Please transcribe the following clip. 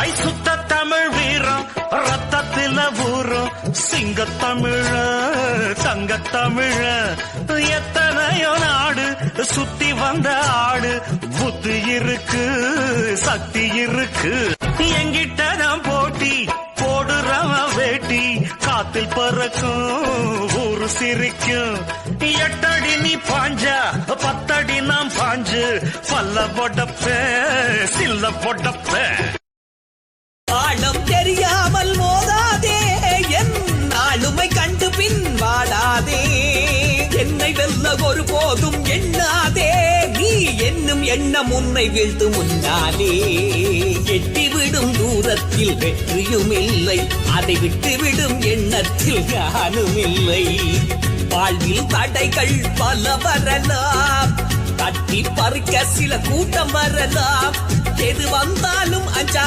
ஐ சுத்த தமிழ் வீரம் ரத்தத்தில ஊரும் சிங்கத்தமிழ தங்கத்தமிழ எத்தனையோ நாடு சுத்தி வந்த ஆடு புத்தி இருக்கு சக்தி இருக்கு எங்கிட்ட தான் போட்டி போடுறவ வேட்டி காத்தில் பறக்கும் ஊரு சிரிக்கும் 8 அடி நீ பாஞ்சா 10 அடி நாம் பாஞ்சு பல்ல பொடப்ப சில்ல பொடப்ப ஆழம் தெரியாமல் மோதாதே என் ஆளுமை கண்டு பின் வாடாதே என்னை வெல்ல ஒரு போதும் எண்ணாதே நீ என்னும் எண்ணம் உன்னை வீழ்த்து முன்னாலே எட்டிவிடும் தூரத்தில் வெற்றியும் இல்லை அதை விட்டுவிடும் எண்ணத்தில் யானும் இல்லை வாழ்வில் தடைகள் பல வரலாம் தட்டி பறிக்க சில கூட்டம் வரலாம் எது வந்தாலும் அஞ்சா